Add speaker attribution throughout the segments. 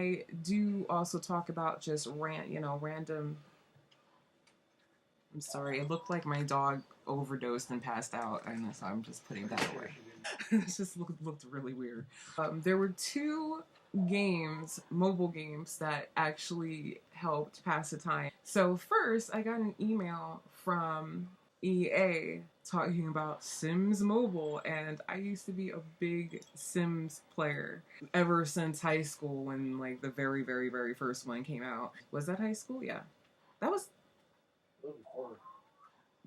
Speaker 1: I do also talk about just random. I'm sorry, it looked like my dog overdosed and passed out, and so I'm just putting that away. It just looked really weird. There were two games, mobile games, that actually helped pass the time. So first, I got an email from EA talking about Sims Mobile, and I used to be a big Sims player ever since high school when like the very first one came out. Was that high school? Yeah. That was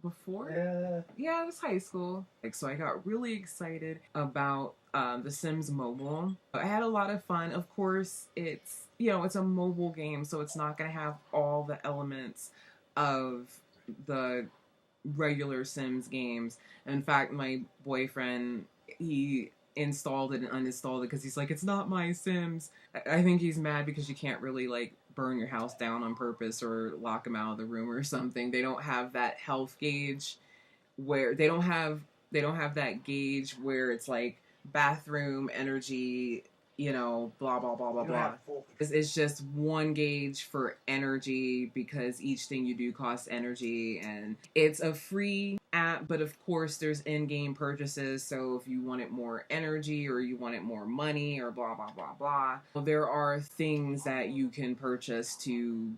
Speaker 1: before? Yeah, it was high school. Like, so I got really excited about The Sims Mobile. I had a lot of fun. Of course, it's a mobile game, so it's not going to have all the elements of the regular Sims games. In fact, my boyfriend, he installed it and uninstalled it because he's like, it's not my Sims. I think he's mad because you can't really like burn your house down on purpose or lock him out of the room or something. They don't have that health gauge where they don't have that gauge where it's like bathroom energy, blah blah blah blah blah. It's just one gauge for energy because each thing you do costs energy, and it's a free app, but of course there's in-game purchases. So if you wanted more energy or you wanted more money or blah blah blah blah, there are things that you can purchase to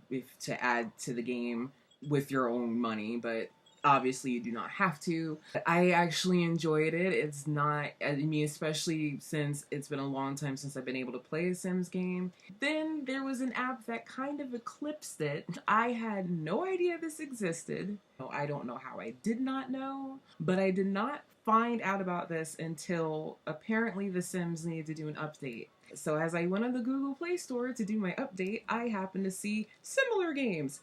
Speaker 1: add to the game with your own money, but obviously you do not have to. I actually enjoyed it. It's not, I mean, especially since it's been a long time since I've been able to play a Sims game. Then there was an app that kind of eclipsed it. I had no idea this existed. I don't know how I did not know, but I did not find out about this until apparently The Sims needed to do an update. So as I went on the Google Play Store to do my update, I happened to see similar games.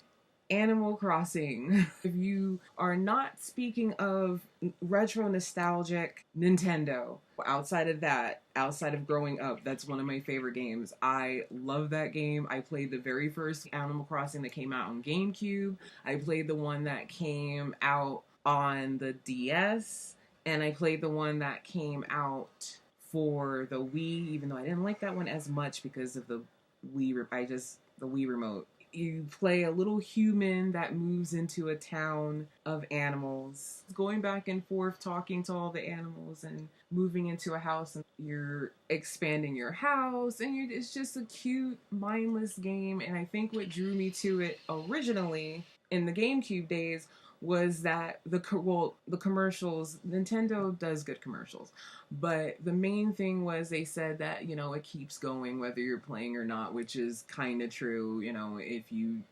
Speaker 1: Animal Crossing. If you are not speaking of retro nostalgic Nintendo, outside of growing up, that's one of my favorite games. I love that game. I played the very first Animal Crossing that came out on GameCube. I played the one that came out on the DS, and I played the one that came out for the Wii, even though I didn't like that one as much because of the the Wii remote. You play a little human that moves into a town of animals, going back and forth, talking to all the animals, and moving into a house, and you're expanding your house, and it's just a cute, mindless game. And I think what drew me to it originally in the GameCube days was that the commercials. Nintendo does good commercials, but the main thing was they said that it keeps going whether you're playing or not, which is kind of true. If you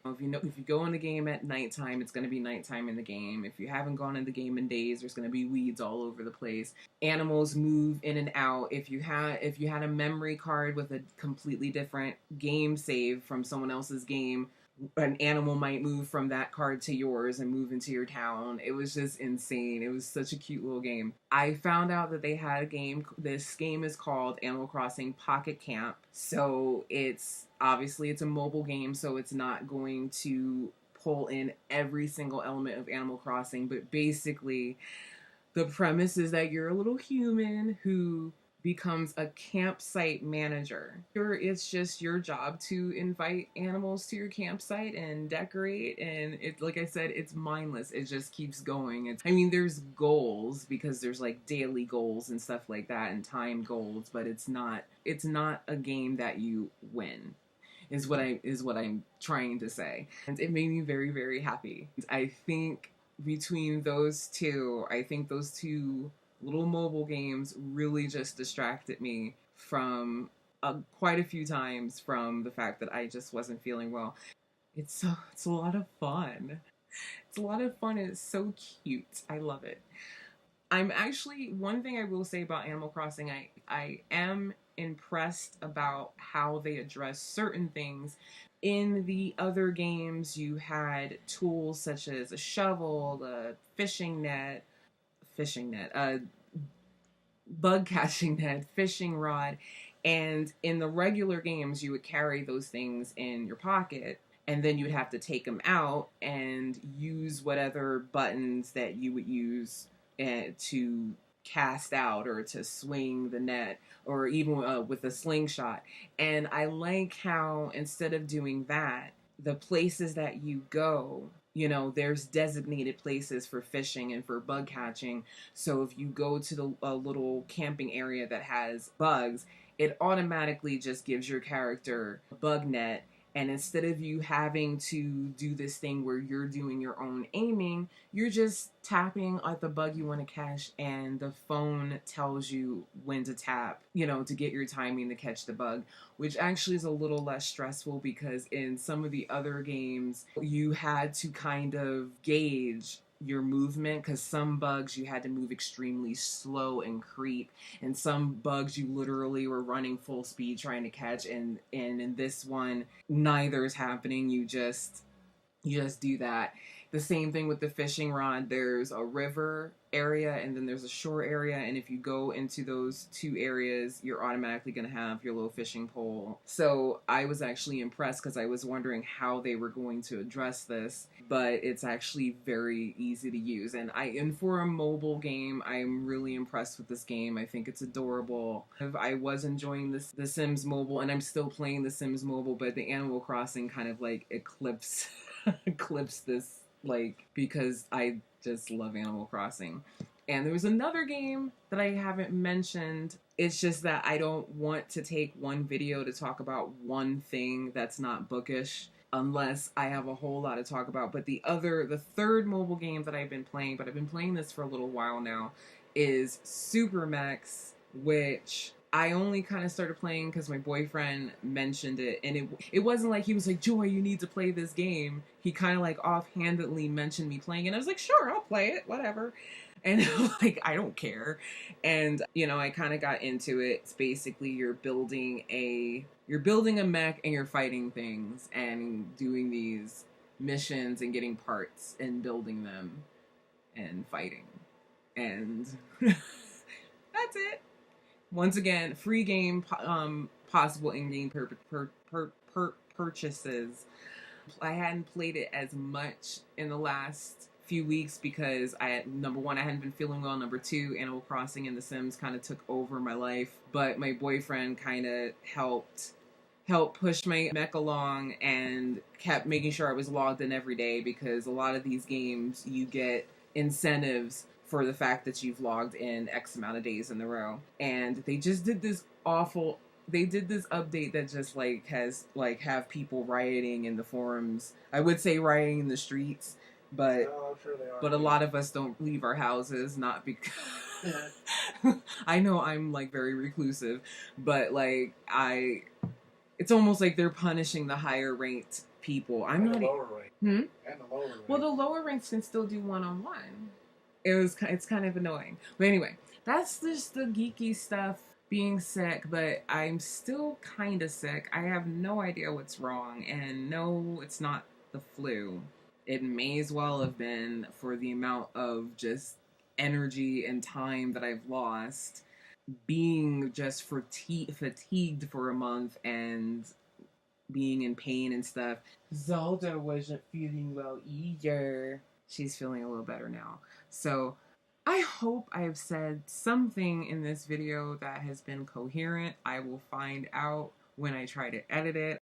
Speaker 1: go in the game at nighttime, it's going to be nighttime in the game. If you haven't gone in the game in days, there's going to be weeds all over the place. Animals move in and out. If you had a memory card with a completely different game save from someone else's game, an animal might move from that card to yours and move into your town. It was just insane. It was such a cute little game. I found out that they had a game. This game is called Animal Crossing Pocket Camp. So it's a mobile game, so it's not going to pull in every single element of Animal Crossing, but basically the premise is that you're a little human who becomes a campsite manager. It's just your job to invite animals to your campsite and decorate, and it, like I said, it's mindless. It just keeps going. There's goals because there's like daily goals and stuff like that and time goals, but it's not a game that you win. Is what I'm trying to say. And it made me very, very happy. I think those two little mobile games really just distracted me from quite a few times from the fact that I just wasn't feeling well. It's a lot of fun. It's a lot of fun and it's so cute. I love it. I'm actually, one thing I will say about Animal Crossing, I am impressed about how they address certain things. In the other games, you had tools such as a shovel, a bug catching net, fishing rod, and in the regular games, you would carry those things in your pocket, and then you would have to take them out and use whatever buttons that you would use to cast out or to swing the net, or even with a slingshot. And I like how instead of doing that, the places that you go, you know, there's designated places for fishing and for bug catching. So if you go to the a little camping area that has bugs, it automatically just gives your character a bug net. And instead of you having to do this thing where you're doing your own aiming, you're just tapping at the bug you want to catch, and the phone tells you when to tap, you know, to get your timing to catch the bug, which actually is a little less stressful, because in some of the other games, you had to kind of gauge your movement, because some bugs you had to move extremely slow and creep, and some bugs you literally were running full speed trying to catch, and in this one neither is happening. You just do that. The same thing with the fishing rod. There's a river area and then there's a shore area, and if you go into those two areas, you're automatically going to have your little fishing pole. So I was actually impressed, because I was wondering how they were going to address this, but it's actually very easy to use. And for a mobile game, I'm really impressed with this game. I think it's adorable. I was enjoying The Sims Mobile, and I'm still playing The Sims Mobile, but the Animal Crossing kind of like eclipsed this, like, because I just love Animal Crossing. And there was another game that I haven't mentioned. It's just that I don't want to take one video to talk about one thing that's not bookish, unless I have a whole lot to talk about. But the third mobile game that I've been playing, but I've been playing this for a little while now, is Super Mechs, which I only kind of started playing because my boyfriend mentioned it, and it wasn't like he was like, Joy, you need to play this game. He kind of like offhandedly mentioned me playing it, and I was like, sure, I'll play it, whatever. And like, I don't care. And you know, I kind of got into it. It's basically you're building a mech, and you're fighting things and doing these missions and getting parts and building them and fighting. And that's it. Once again, free game, possible in-game purchases. I hadn't played it as much in the last few weeks because number one, I hadn't been feeling well. Number two, Animal Crossing and The Sims kind of took over my life. But my boyfriend kind of helped push my mech along and kept making sure I was logged in every day, because a lot of these games you get incentives for the fact that you've logged in X amount of days in a row. And they just did this update that just like has like have people rioting in the forums. I would say rioting in the streets, but
Speaker 2: I'm sure they are.
Speaker 1: But a lot of us don't leave our houses, not because I know I'm like very reclusive, but like it's almost like they're punishing the higher ranked people. I'm
Speaker 2: and
Speaker 1: not
Speaker 2: the lower rank.
Speaker 1: Hmm?
Speaker 2: And the lower rank.
Speaker 1: Well, the lower ranks can still do one-on-one. It's kind of annoying. But anyway, that's just the geeky stuff. Being sick, but I'm still kind of sick. I have no idea what's wrong, and no, it's not the flu. It may as well have been, for the amount of just energy and time that I've lost, being just fatigued for a month and being in pain and stuff. Zelda wasn't feeling well either. She's feeling a little better now. So I hope I have said something in this video that has been coherent. I will find out when I try to edit it.